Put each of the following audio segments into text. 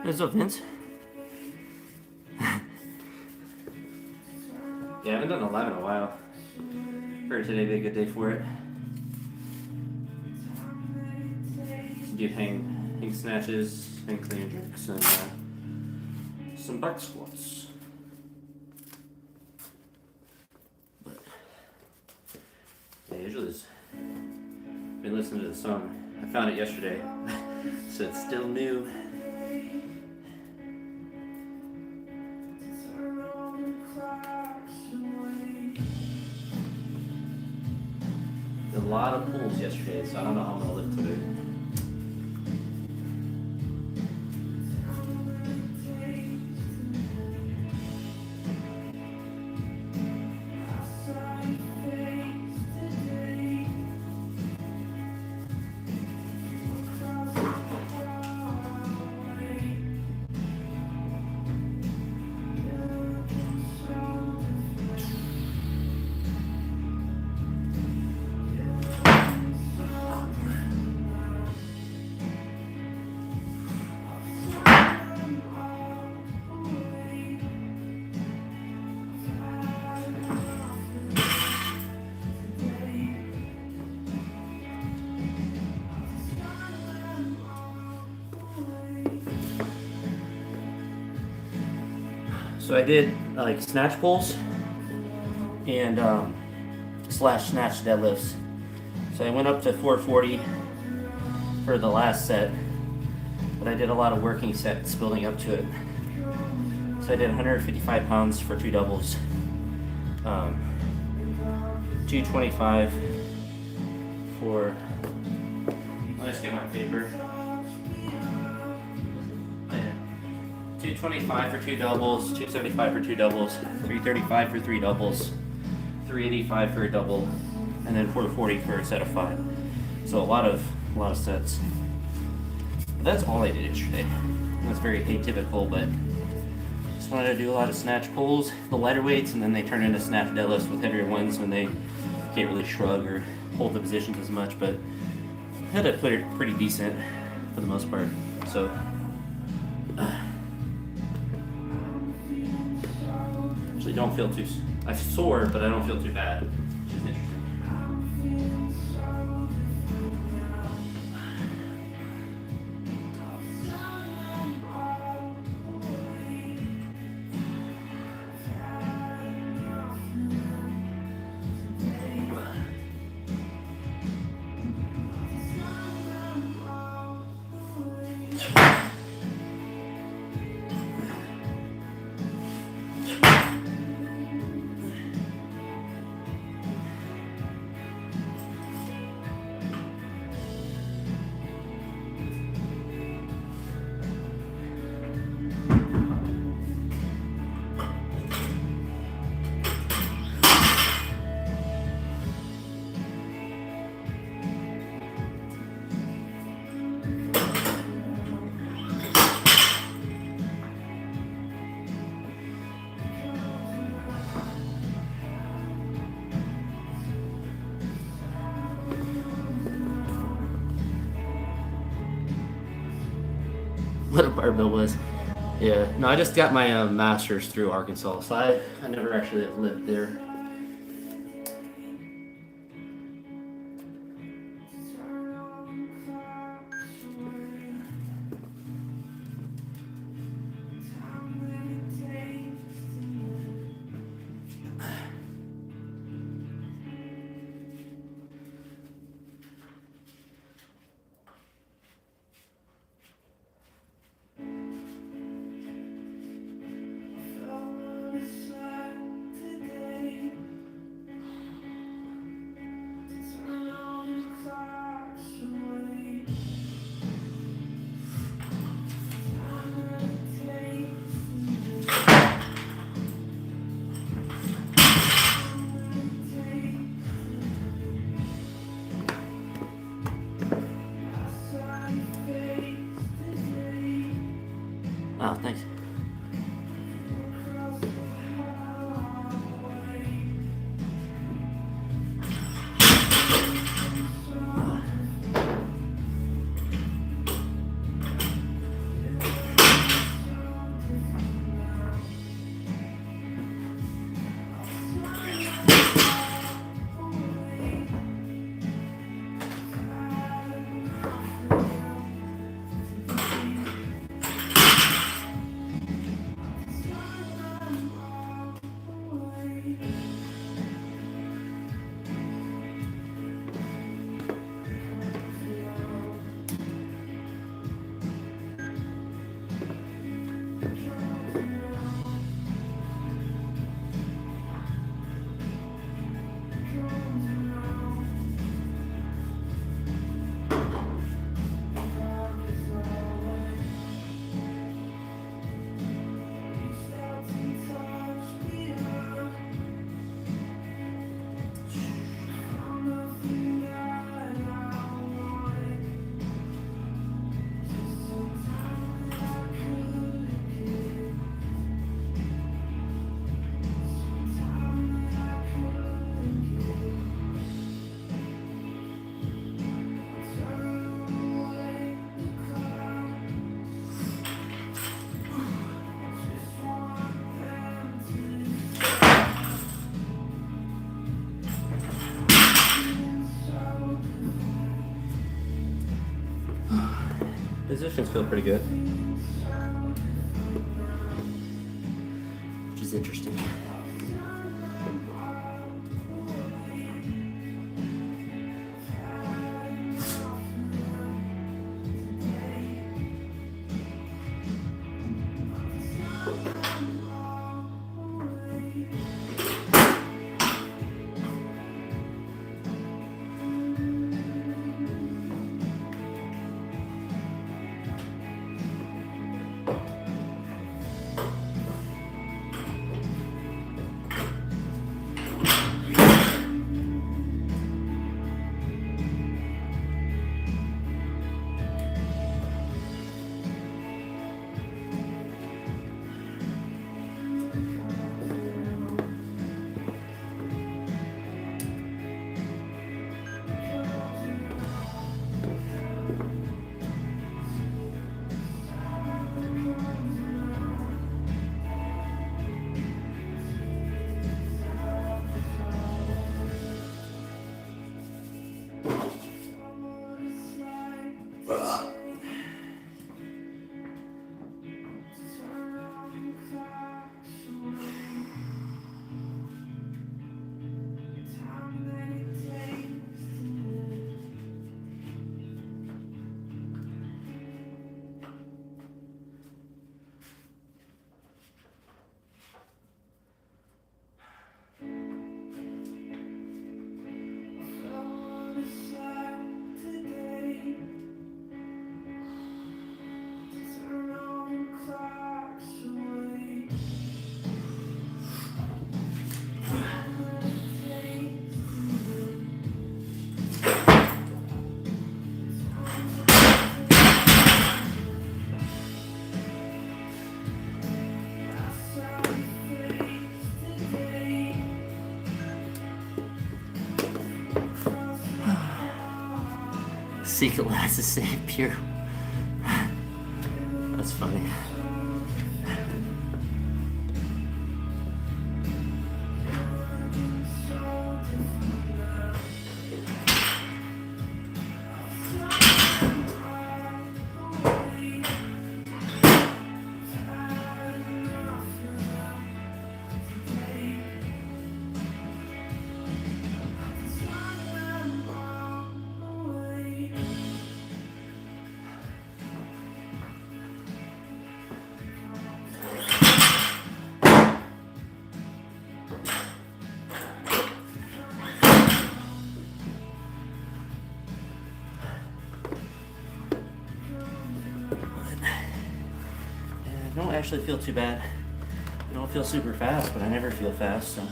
What's up, Vince? Yeah, I haven't done a live in a while. Heard today be a good day for it. Do hang snatches, hang clean and jerks, and some back squats. But yeah, usually it's been listening to the song. I found it yesterday, so it's still new. A lot of pulls yesterday, so I don't know how I'm gonna lift today. So I did like snatch pulls and slash snatch deadlifts. So I went up to 440 for the last set, but I did a lot of working sets building up to it. So I did 155 pounds for 2 doubles, 225 for, let me just get my paper. 225 for 2 doubles, 275 for 2 doubles, 335 for 3 doubles, 385 for a double, and then 440 for a set of 5. So a lot of sets. But that's all I did yesterday. That's very atypical, but just wanted to do a lot of snatch pulls, the lighter weights, and then they turn into snatch deadlifts with heavier ones when they can't really shrug or hold the positions as much. But I had to put it pretty decent for the most part. So. Actually don't feel too, I'm sore, but I don't feel too bad, which is interesting. What a barbell was. Yeah, no, I just got my master's through Arkansas, so I never actually lived there. Oh, thanks. Positions feel pretty good, which is interesting. Secret last the same pure. That's funny. I don't actually feel too bad. I don't feel super fast, but I never feel fast, so.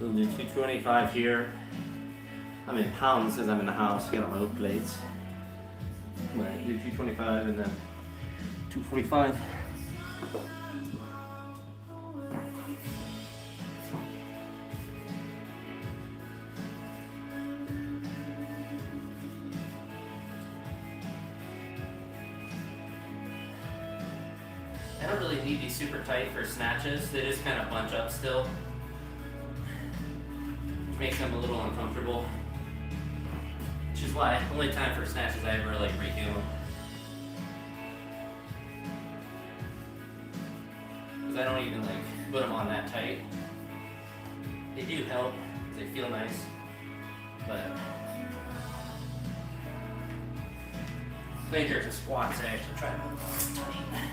We'll do 225 here. I'm in pounds because I'm in the house. Get on my oak plates. But do 225 and then 245. I don't really need these super tight for snatches. They just kind of bunch up still. Makes them a little uncomfortable, which is why only time for snatches I ever like redo them, because I don't even like put them on that tight. They do help, they feel nice, but later to squats I actually try to put them on tight.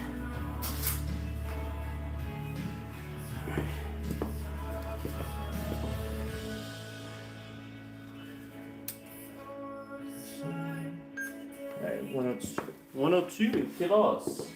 102 kilos.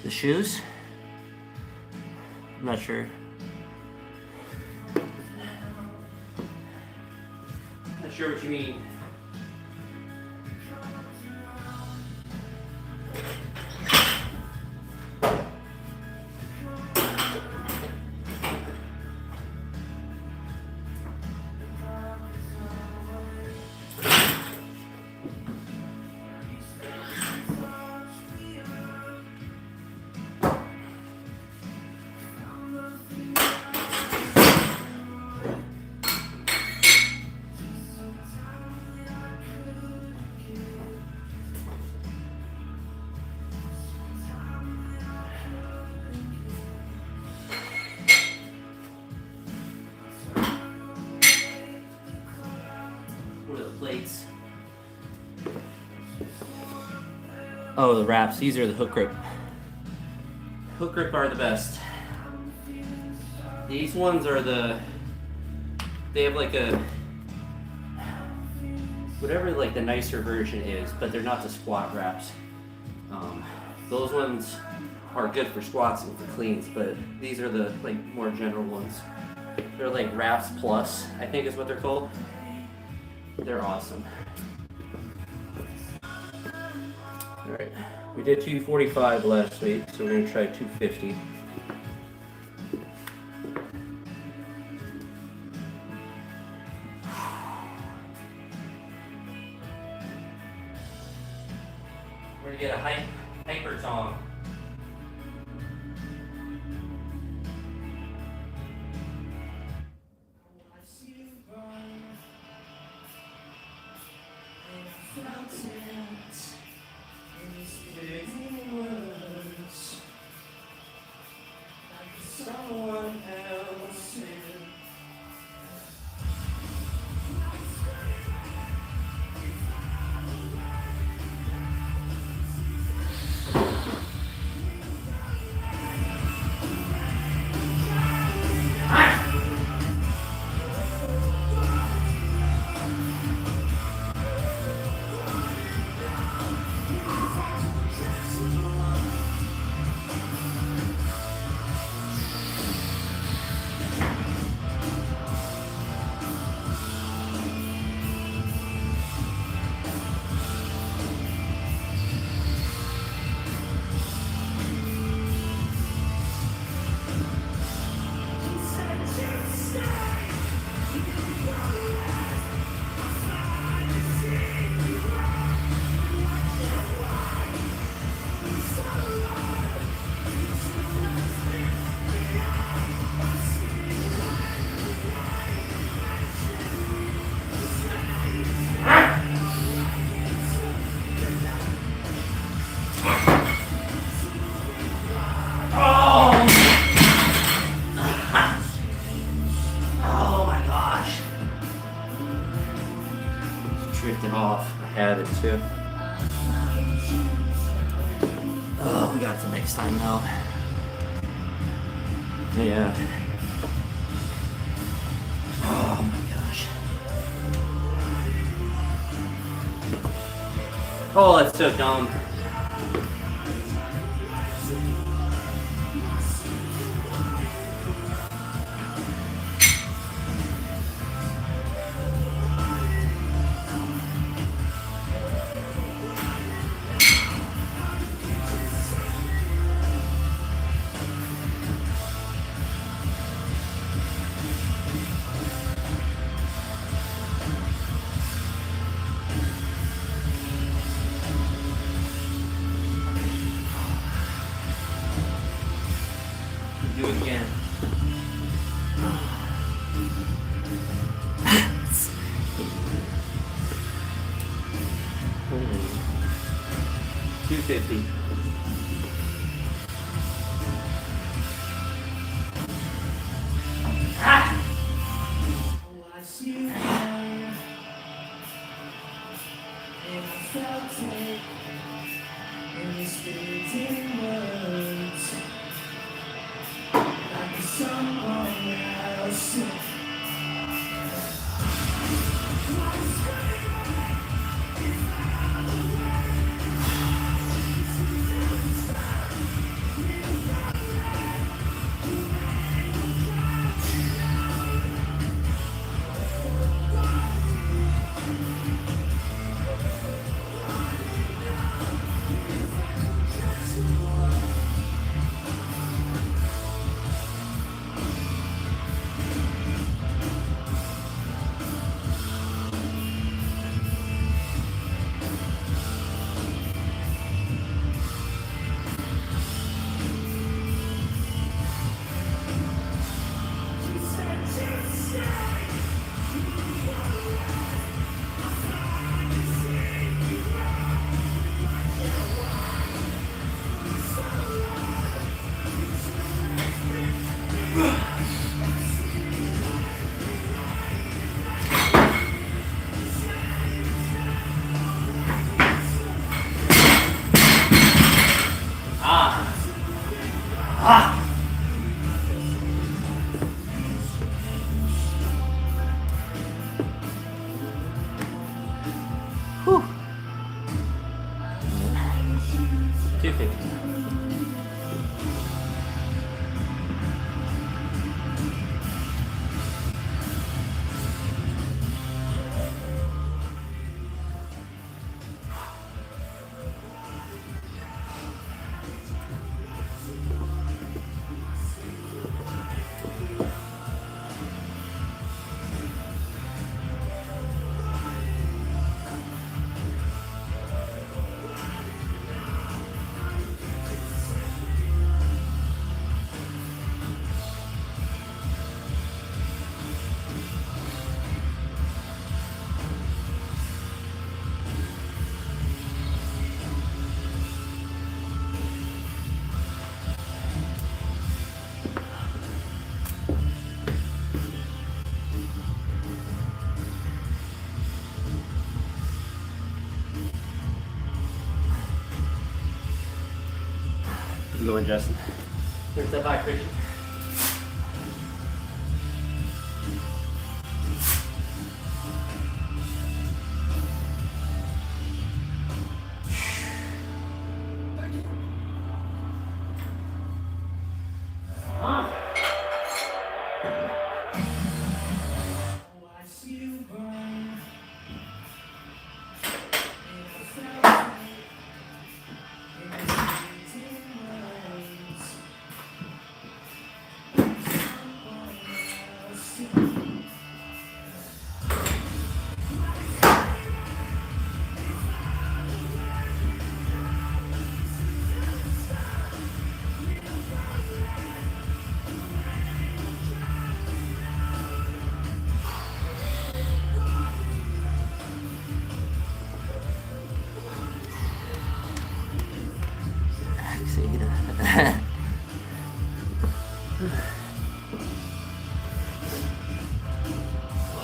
The shoes? I'm not sure. Not sure what you mean. Plates. Oh, the wraps. These are the hook grip. Hook grip are the best. These ones are they have like a, whatever like the nicer version is, but they're not the squat wraps. Those ones are good for squats and for cleans, but these are the like more general ones. They're like wraps plus, I think is what they're called. They're awesome. All right, we did 245 last week, so we're gonna try 250. We're gonna get a hyper tong. Drifting off. I had it too. Oh, we got it the next time though. Yeah. Oh my gosh. Oh, that's so dumb. Do it again. 250. Ah! Whew. 250. Keep going, Justin. There's that back, Christian.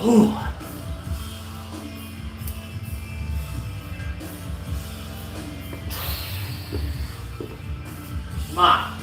Ooh. Come on.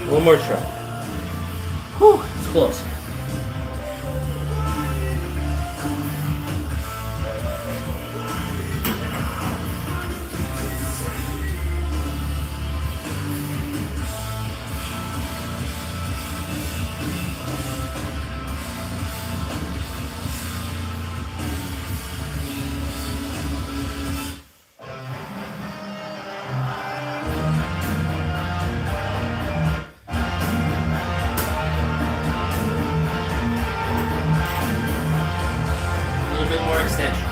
One more try. Whew, it's close. A little bit more extension.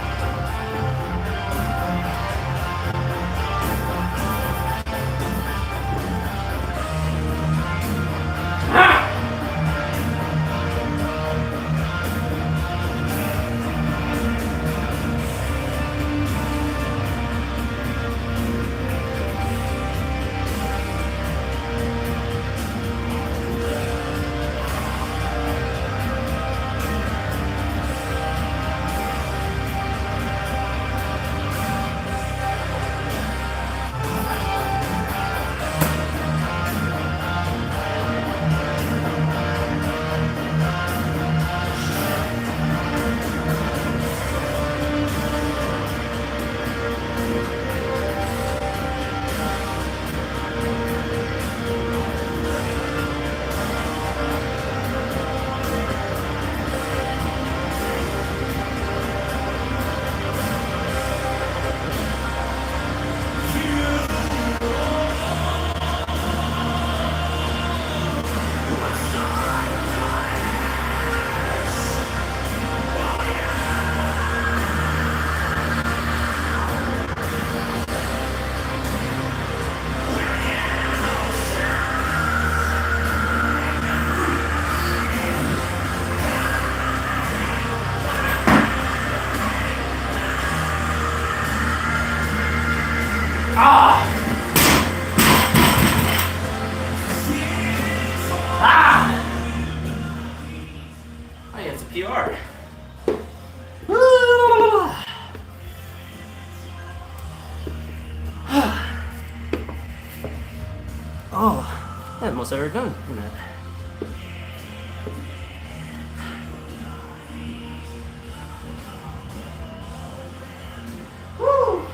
Oh yeah, it's a PR. Oh, that most ever done in that. Woo!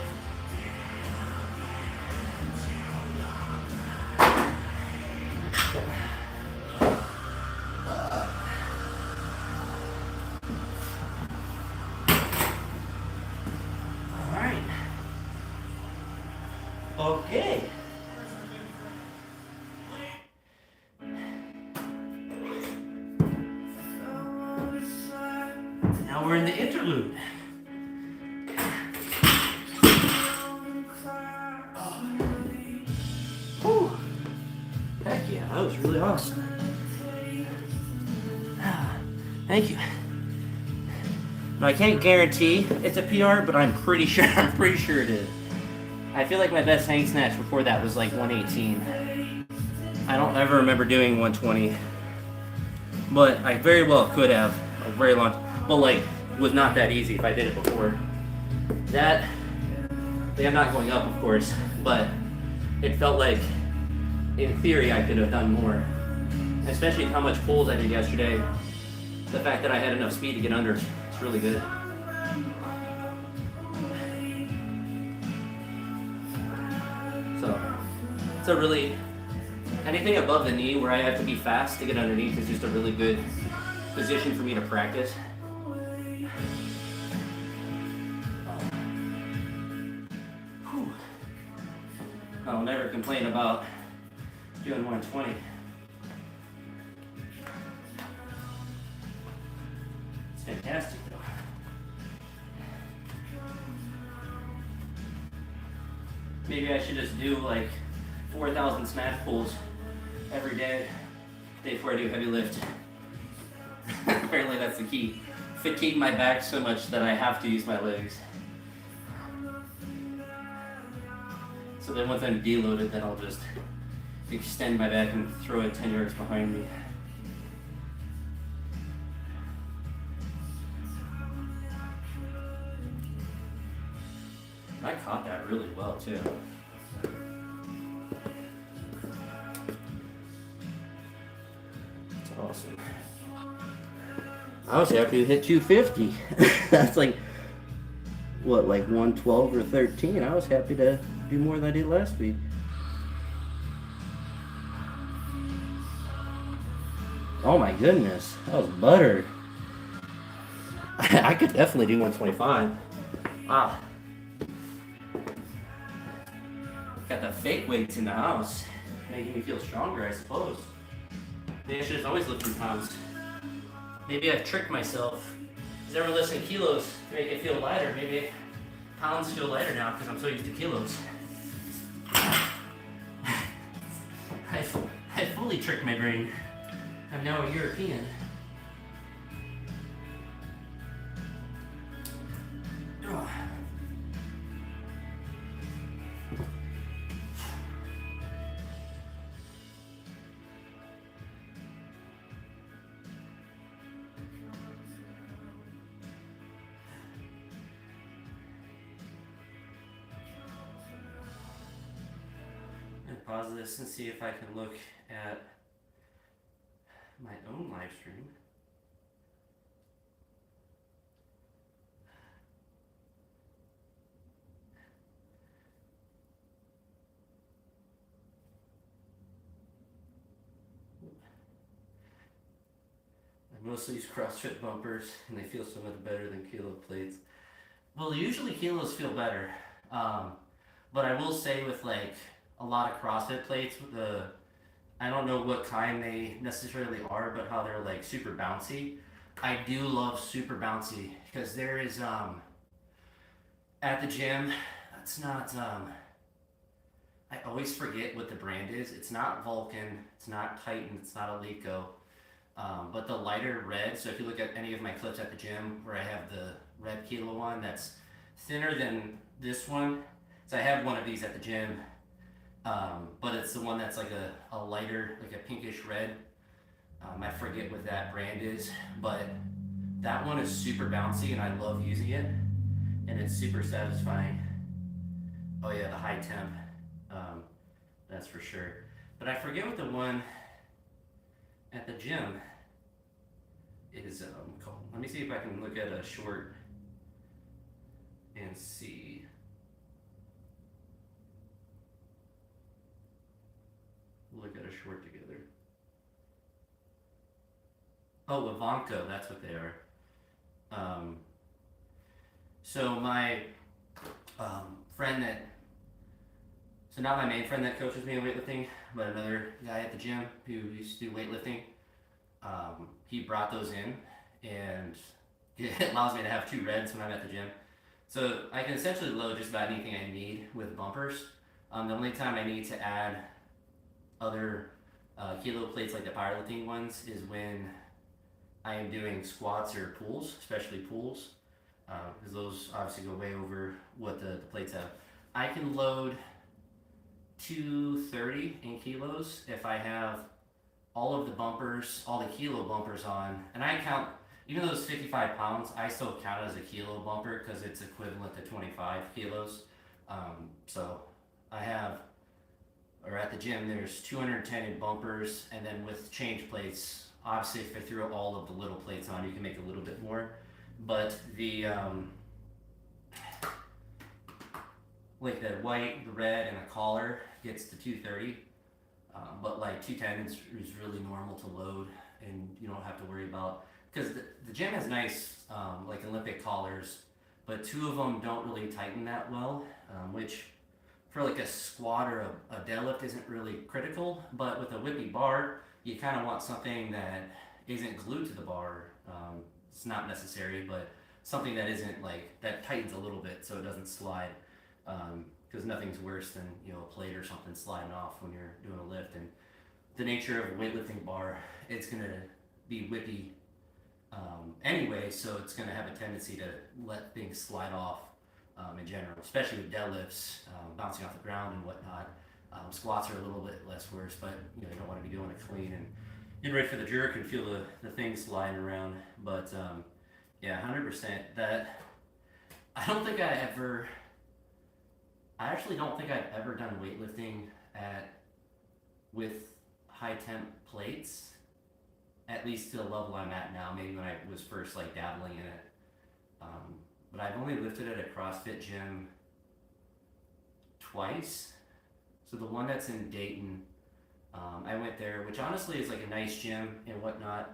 Okay. Now we're in the interlude. really awesome. Thank you. I can't guarantee it's a PR, but I'm pretty sure it is. I feel like my best hang snatch before that was like 118. I don't ever remember doing 120, but I very well could have a very long. But like, was not that easy if I did it before. That, I'm not going up, of course, but it felt like, in theory, I could have done more. Especially how much pulls I did yesterday. The fact that I had enough speed to get under, it's really good. So, it's a really, anything above the knee where I have to be fast to get underneath is just a really good position for me to practice. I'll never complain about doing 120. It's fantastic though. Maybe I should just do like 4,000 snatch pulls every day before I do heavy lift. Apparently that's the key. Fatigue my back so much that I have to use my legs. So then once I'm deloaded, then I'll just extend my back and throw it 10 yards behind me. I caught that really well too. That's awesome. I was happy to hit 250. That's like, what, like 112 or 13? I was happy to do more than I did last week. Oh my goodness, that was butter. I could definitely do 125. Wow. Got the fake weights in the house, making me feel stronger, I suppose. Maybe I should have always lifted pounds. Maybe I've tricked myself. Because ever listen to kilos to make it feel lighter. Maybe pounds feel lighter now because I'm so used to kilos. I fully tricked my brain. I'm now a European. Pause this and see if I can look at my own live stream. I mostly use CrossFit bumpers and they feel so much better than kilo plates. Well, usually kilos feel better, but I will say with like a lot of CrossFit plates, I don't know what kind they necessarily are, but how they're like super bouncy. I do love super bouncy because there is at the gym, it's not I always forget what the brand is. It's not Vulcan, it's not Titan, it's not Alico, but the lighter red. So if you look at any of my clips at the gym where I have the red kilo one that's thinner than this one, so I have one of these at the gym. But it's the one that's like a lighter, like a pinkish red. I forget what that brand is, but that one is super bouncy and I love using it, and it's super satisfying. Oh yeah, the high temp, that's for sure. But I forget what the one at the gym is called. Let me see if I can look at a short and see. Look at a short together. Oh, Ivanko, that's what they are. So my friend that, so not my main friend that coaches me in weightlifting, but another guy at the gym who used to do weightlifting, he brought those in, and it allows me to have two reds when I'm at the gym. So I can essentially load just about anything I need with bumpers. The only time I need to add other Kilo plates like the powerlifting ones is when I am doing squats or pulls, especially pulls, because those obviously go way over what the plates have. I can load 230 in kilos if I have all of the bumpers, all the kilo bumpers on, and I count, even though it's 55 pounds, I still count it as a kilo bumper because it's equivalent to 25 kilos. So I have, or at the gym, there's 210 in bumpers, and then with change plates, obviously if I throw all of the little plates on, you can make a little bit more. But the, like the white, the red, and the collar gets to 230. But like 210 is really normal to load, and you don't have to worry about, because the gym has nice like Olympic collars, but two of them don't really tighten that well, which for like a squat or a deadlift isn't really critical. But with a whippy bar, you kind of want something that isn't glued to the bar. It's not necessary, but something that isn't like, that tightens a little bit so it doesn't slide. Because nothing's worse than, you know, a plate or something sliding off when you're doing a lift. And the nature of a weightlifting bar, it's gonna be whippy anyway, so it's gonna have a tendency to let things slide off in general, especially with deadlifts, bouncing off the ground and whatnot. Squats are a little bit less worse, but you know, you don't want to be doing it clean and getting ready for the jerk and feel the thing sliding around. But yeah, 100%. That, I actually don't think I've ever done weightlifting with high temp plates, at least to the level I'm at now. Maybe when I was first like dabbling in it, but I've only lifted at a CrossFit gym twice. So the one that's in Dayton, I went there, which honestly is like a nice gym and whatnot.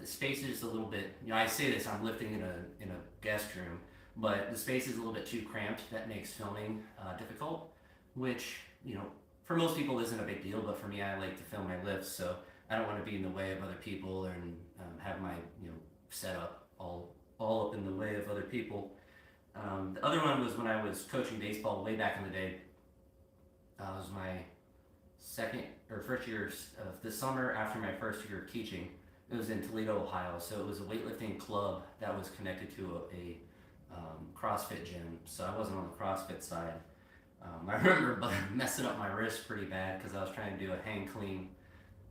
The space is just a little bit, you know, I say this, I'm lifting in a guest room, but the space is a little bit too cramped. That makes filming difficult, which, you know, for most people isn't a big deal, but for me, I like to film my lifts, so I don't want to be in the way of other people and have my, you know, setup all up in the way of other people. The other one was when I was coaching baseball way back in the day. It was my second or first year of the summer after my first year of teaching. It was in Toledo, Ohio, so it was a weightlifting club that was connected to a CrossFit gym, so I wasn't on the CrossFit side. I remember messing up my wrist pretty bad because I was trying to do a hang clean,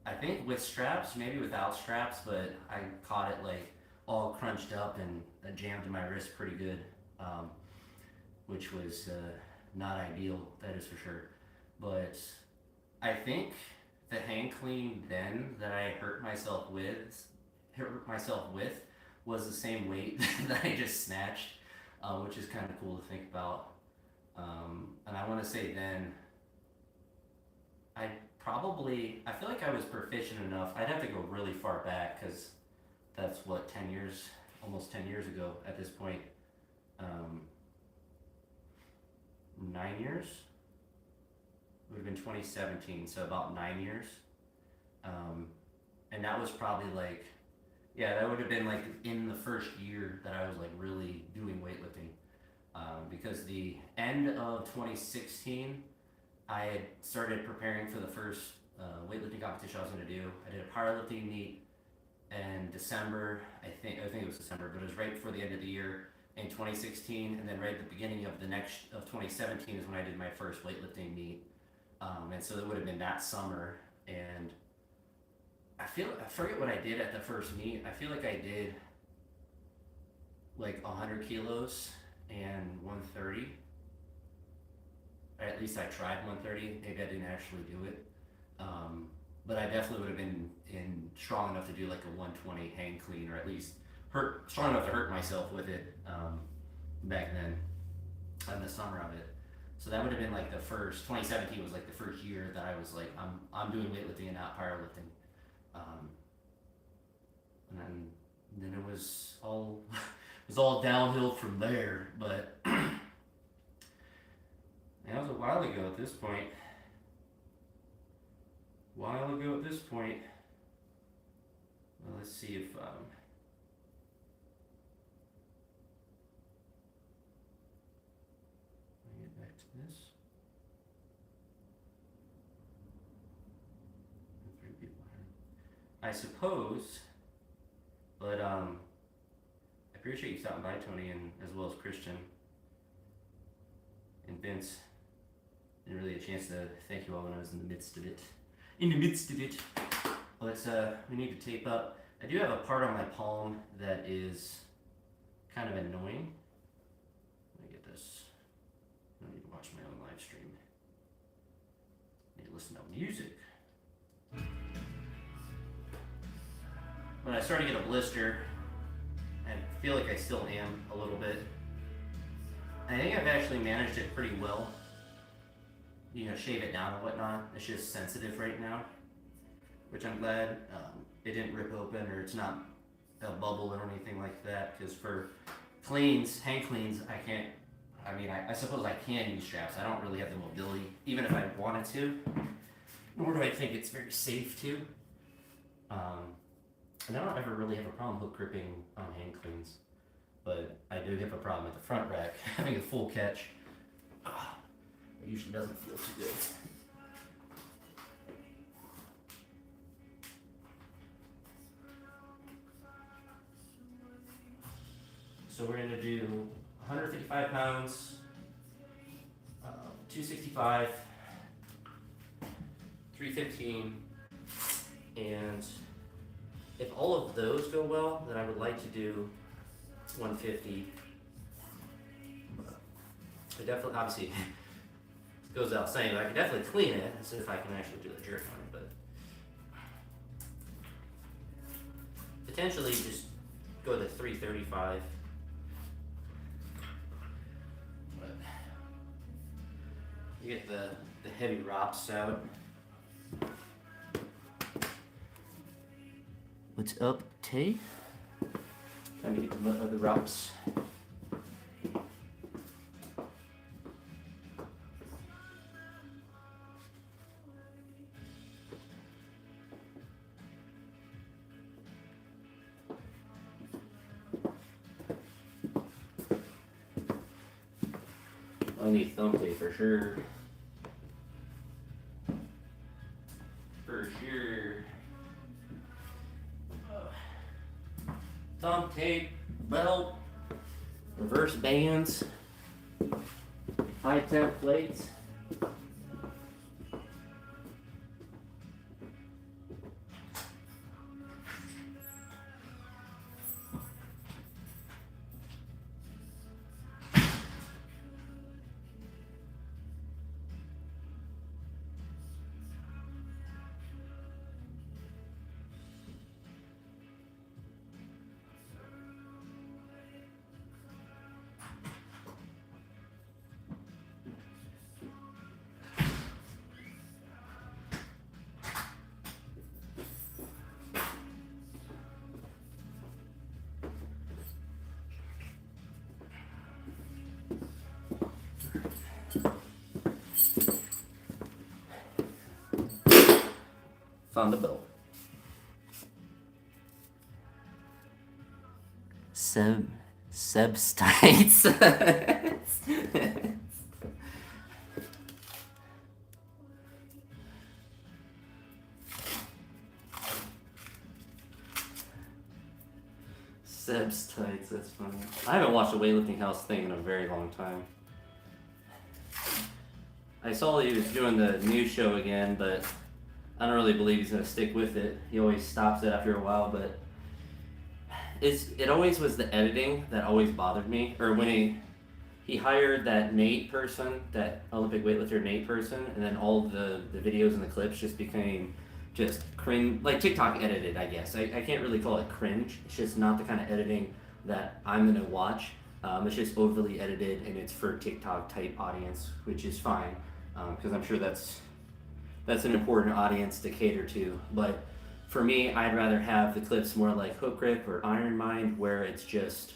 I think with straps, maybe without straps, but I caught it like all crunched up and that jammed in my wrist pretty good, which was not ideal, that is for sure. But I think the hang clean then that I hurt myself with was the same weight that I just snatched, which is kind of cool to think about. And I want to say then, I feel like I was proficient enough. I'd have to go really far back because that's what, 10 years, almost 10 years ago at this point. 9 years? It would have been 2017, so about 9 years. And that was probably like, yeah, that would have been like in the first year that I was like really doing weightlifting. Because the end of 2016, I had started preparing for the first weightlifting competition I was going to do. I did a powerlifting meet in December, I think it was December, but it was right before the end of the year in 2016, and then right at the beginning of 2017 is when I did my first weightlifting meet. And so it would have been that summer, and I forget what I did at the first meet. I feel like I did like 100 kilos and 130. Or at least I tried 130. Maybe I didn't actually do it. But I definitely would have been strong enough to do like a 120 hang clean, or at least strong enough to hurt myself with it back then in the summer of it. So that would have been like the first, 2017 was like the first year that I was like, I'm doing weightlifting and not powerlifting. And then it was all downhill from there, but that was a while ago at this point. Well, let's see if let me get back to this. I suppose, but I appreciate you stopping by, Tony, and as well as Christian and Vince. And really a chance to thank you all when I was in the midst of it. But we need to tape up. I do have a part on my palm that is kind of annoying. Let me get this. I don't need to watch my own live stream. I need to listen to music. When I started to get a blister, I feel like I still am a little bit. I think I've actually managed it pretty well. You know, shave it down and whatnot. It's just sensitive right now, which I'm glad it didn't rip open or it's not a bubble or anything like that. Because for cleans, hang cleans, I can't. I mean, I suppose I can use straps. I don't really have the mobility, even if I wanted to. Nor do I think it's very safe to. And I don't ever really have a problem hook gripping on hang cleans, but I do have a problem at the front rack having a full catch. It usually doesn't feel too good. So we're gonna do 155 pounds, 265, 315, and if all of those go well, then I would like to do 150. I definitely, obviously, it goes without saying, but I can definitely clean it and see if I can actually do the jerk on it, but potentially just go to 335. But you get the heavy ROPS out. What's up, Tay? Trying to get the ROPS. I need thumb tape for sure. For sure. Thumb tape, belt, reverse bands, high temp plates. Found the belt. Substites. Substites, that's funny. I haven't watched a Weightlifting House thing in a very long time. I saw he was doing the news show again, but I don't really believe he's gonna stick with it. He always stops it after a while, but it always was the editing that always bothered me. Or when he hired that Nate person, that Olympic weightlifter Nate person, and then all the videos and the clips just became just cringe, like TikTok edited, I guess. I can't really call it cringe. It's just not the kind of editing that I'm gonna watch. It's just overly edited, and it's for TikTok type audience, which is fine, because I'm sure that's an important audience to cater to. But for me, I'd rather have the clips more like Hook Grip or Iron Mind, where it's just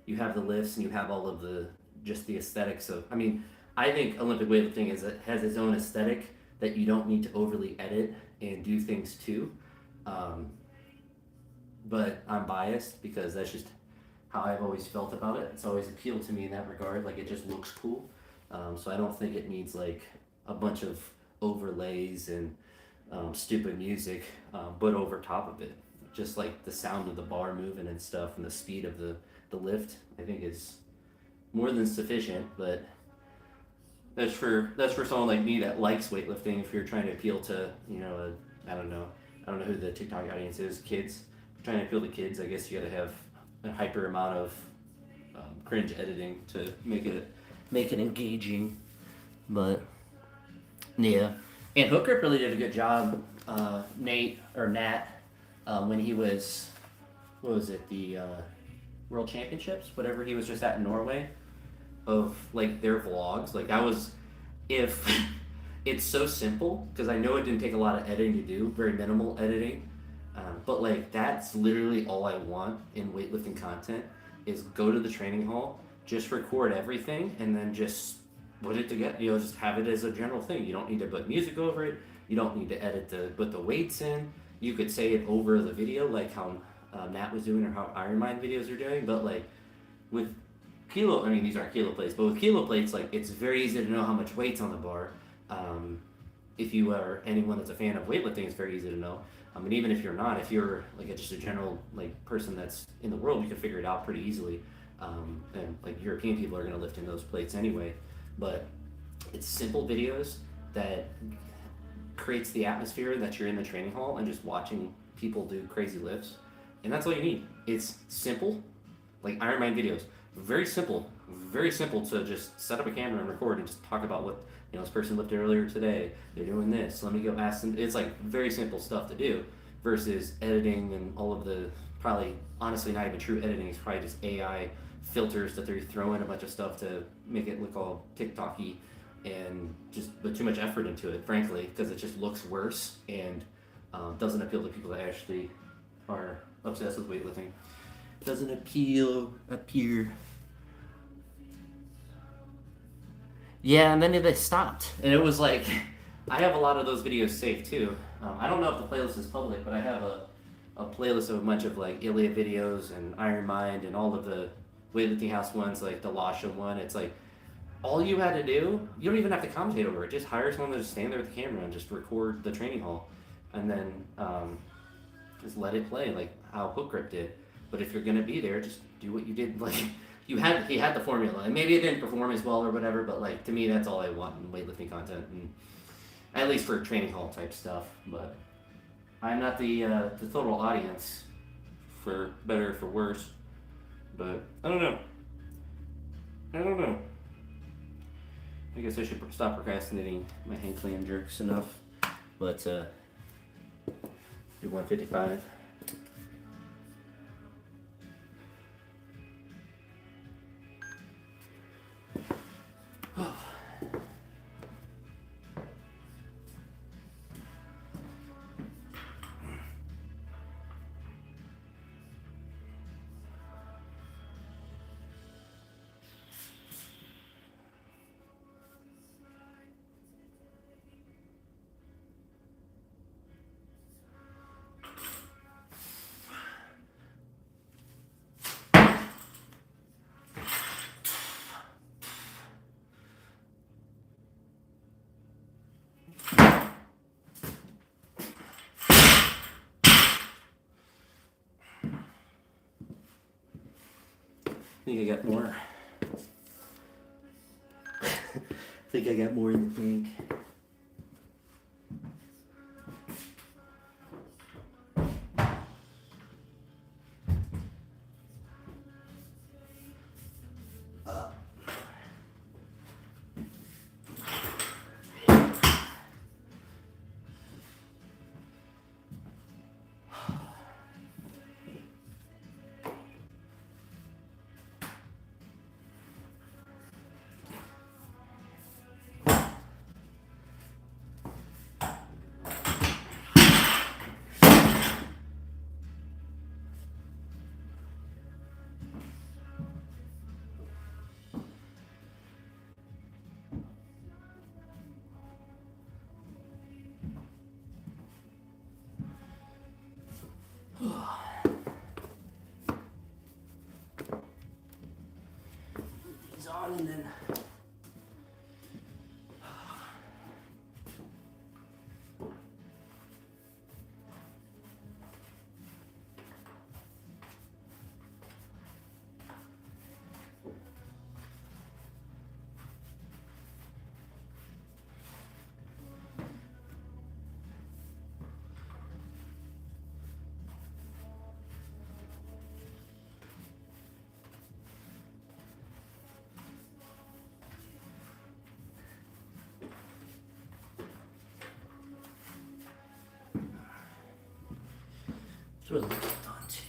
you have the lifts and you have all of the aesthetics of. I mean, I think Olympic weightlifting has its own aesthetic that you don't need to overly edit and do things to. But I'm biased because that's just how I've always felt about it. It's always appealed to me in that regard. Like, it just looks cool. So I don't think it needs like a bunch of overlays and stupid music, but over top of it, just like the sound of the bar moving and stuff, and the speed of the lift, I think is more than sufficient. But that's for someone like me that likes weightlifting. If you're trying to appeal to, I don't know who the TikTok audience is, kids. Trying to appeal to kids, I guess you got to have a hyper amount of cringe editing to make it engaging. But yeah, and Hook Grip really did a good job. Nat, when he was, what was it, the World Championships, whatever he was just at in Norway, of like their vlogs. Like that was, if it's so simple, because I know it didn't take a lot of editing to do, very minimal editing. But like that's literally all I want in weightlifting content is go to the training hall, just record everything, and then just put it together. Just have it as a general thing. You don't need to put music over it. You don't need to put the weights in. You could say it over the video, like how Nat was doing, or how Iron Mind videos are doing. But like with these aren't kilo plates, but with kilo plates, like it's very easy to know how much weight's on the bar. If you are anyone that's a fan of weightlifting, it's very easy to know. And even if you're not, if you're like just a general like person that's in the world, you can figure it out pretty easily. And like European people are going to lift in those plates anyway. But it's simple videos that creates the atmosphere that you're in the training hall and just watching people do crazy lifts. And that's all you need. It's simple, like Iron Mind videos. Very simple to just set up a camera and record and just talk about what this person lifted earlier today. They're doing this. Let me go ask them. It's like very simple stuff to do versus editing and all of the probably honestly not even true editing. It's probably just AI filters that they're throwing a bunch of stuff to make it look all TikTok-y and just put too much effort into it, frankly, because it just looks worse and doesn't appeal to people that actually are obsessed with weightlifting. Doesn't appear. Yeah, and then they stopped. And it was like, I have a lot of those videos saved too. I don't know if the playlist is public, but I have a playlist of a bunch of like Iliad videos and Iron Mind and all of the Weightlifting House ones, like the Lasha one. It's like, all you had to do, you don't even have to commentate over it. Just hire someone to just stand there with the camera and just record the training hall. And then just let it play like how Hook Grip did. But if you're going to be there, just do what you did. Like, he had the formula, and maybe it didn't perform as well or whatever, but like to me that's all I want in weightlifting content, and at least for training hall type stuff. But I'm not the total audience, for better or for worse. But I don't know. I guess I should stop procrastinating my hang clean jerks enough. But do 155. I think I got more. I think I got more in the tank. He's on and then. Throw the lift on too.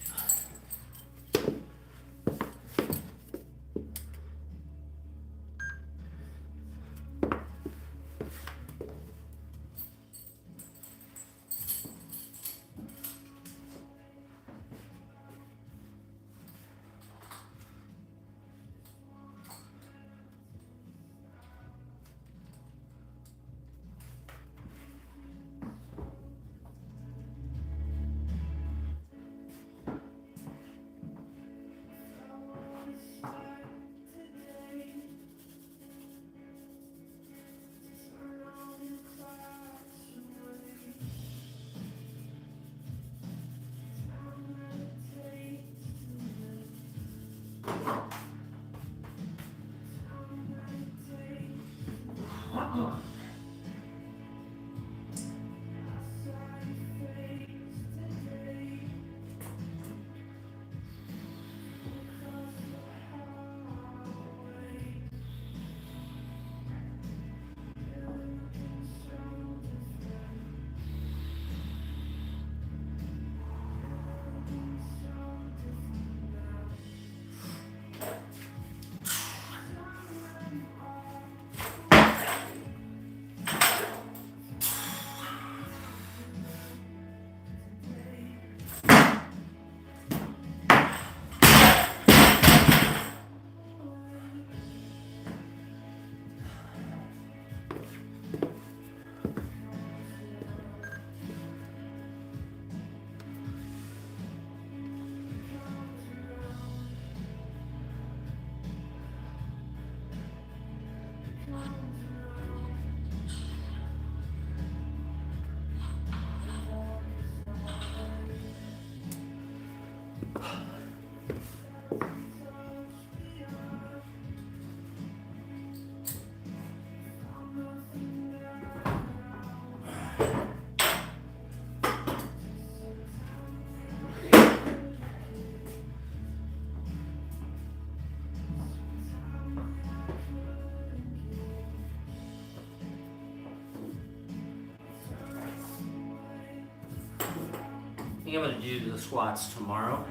I think I'm going to do the squats tomorrow.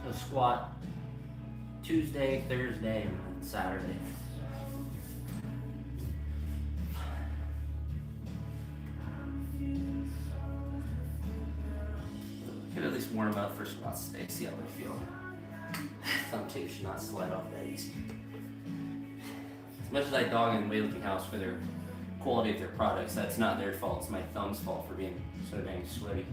So squat Tuesday, Thursday, and then Saturday. Could at least warm up for squats today, see how they feel. Thumb tape should not slide off that easy. As much as I dog in Weightlifting House for their quality of their products, that's not their fault, it's my thumb's fault for being so dang sweaty.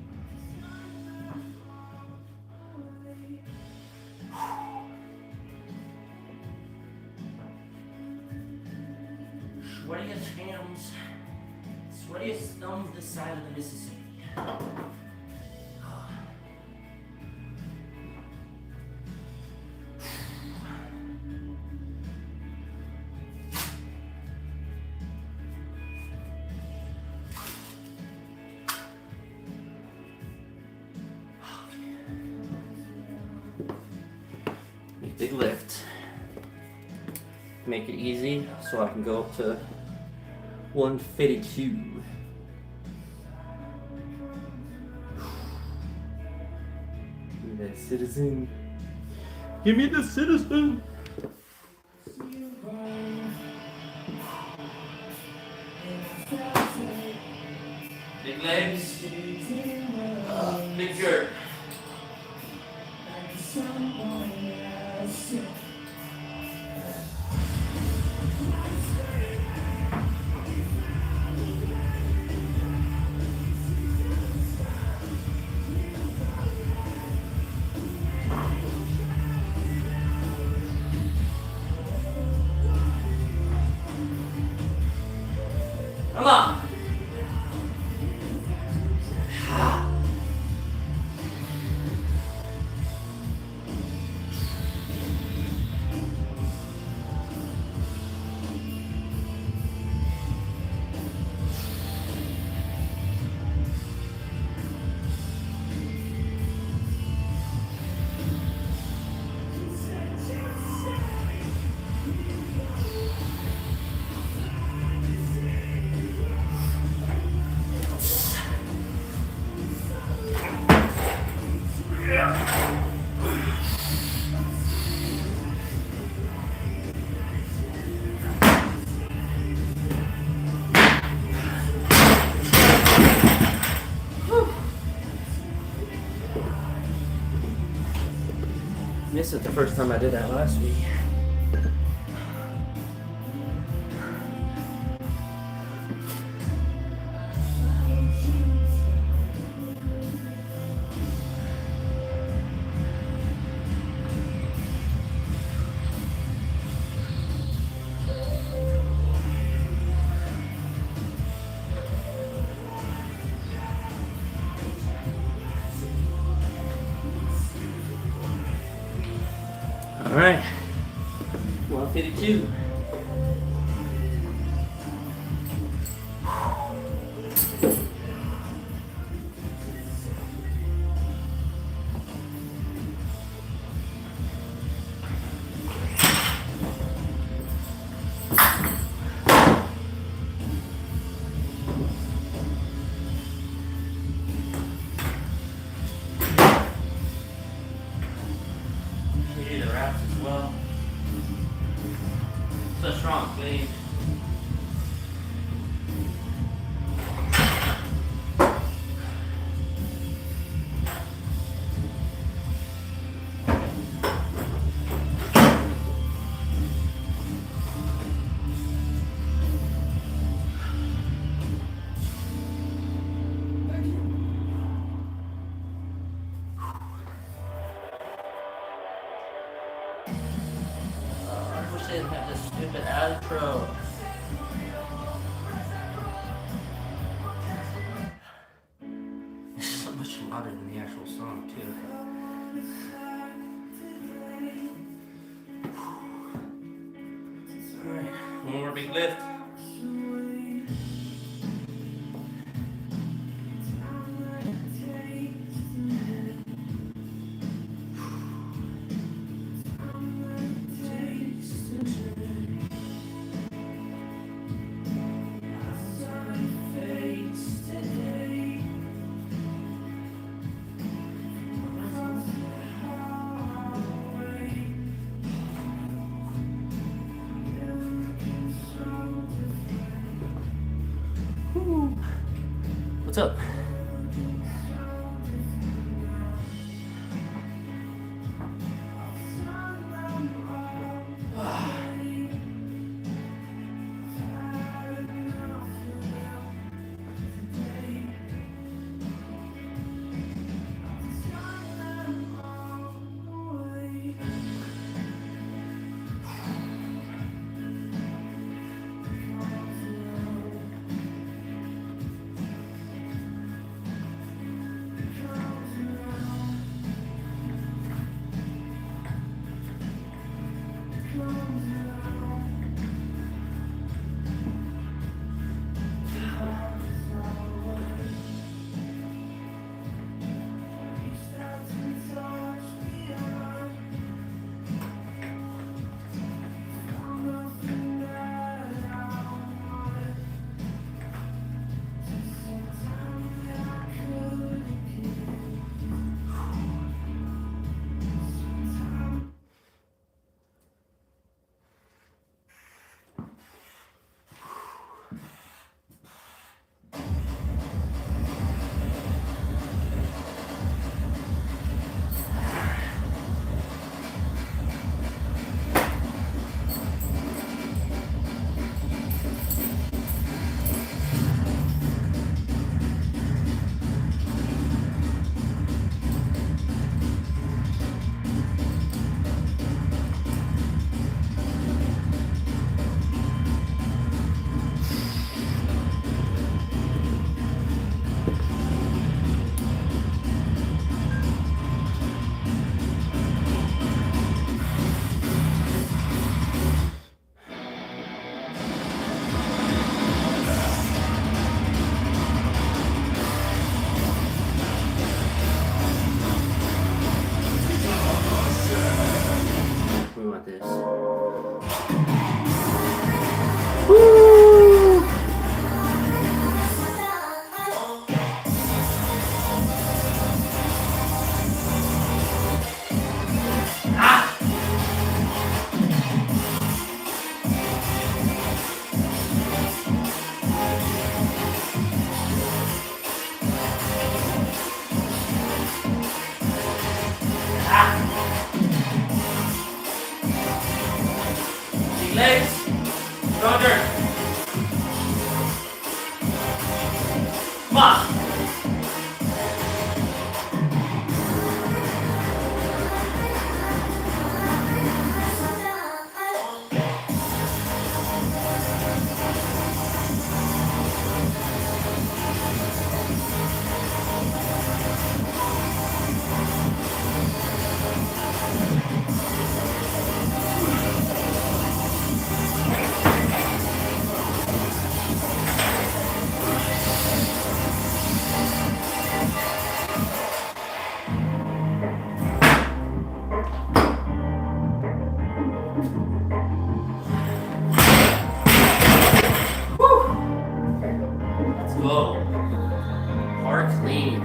Sweatiest hands, sweatiest thumbs this side of the Mississippi. Big lift. Make it easy so I can go up to 152. Give me that citizen. Give me the citizen. Big legs. Big jerk. Come on. missed it the first time I did that last week. All right, 152. We do the wraps as well. So strong, please. I wish they didn't have this stupid outro. It's so much louder than the actual song, too. Alright, one more big lift. What's up? Legs. Stronger. Come on. Let's go. Bar clean.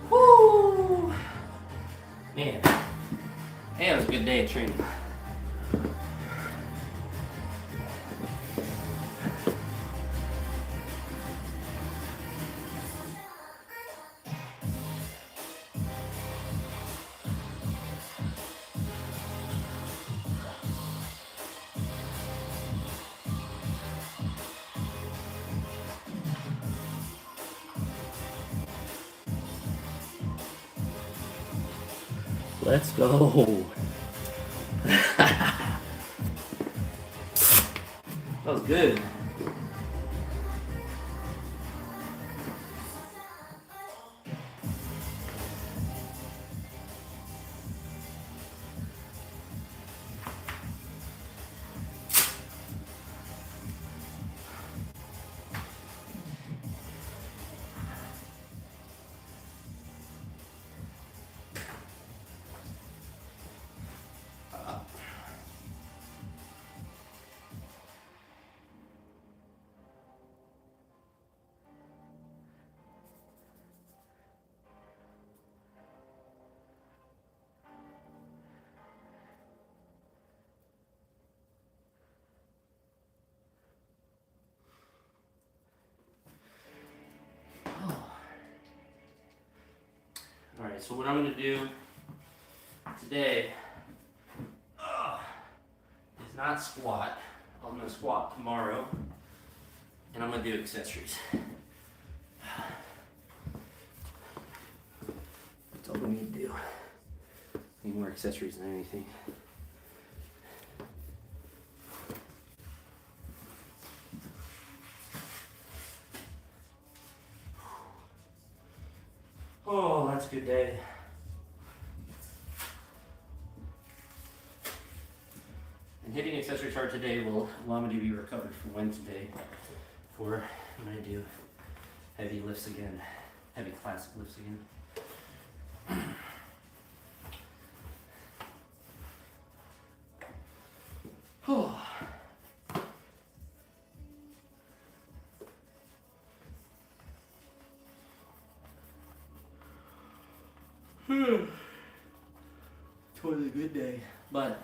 Woo! Man, it was a good day of training. Let's go. That was good. Alright, so what I'm going to do today is not squat. I'm going to squat tomorrow, and I'm going to do accessories. That's all we need to do. Need more accessories than anything. Oh, that's a good day. And hitting accessories hard today will allow me to be recovered for Wednesday for when I do heavy lifts again, heavy classic lifts again. Oh. It was a good day, but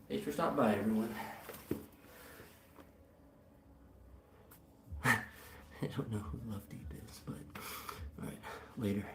thanks for stopping by, everyone. I don't know who Love Deep is, but alright, later.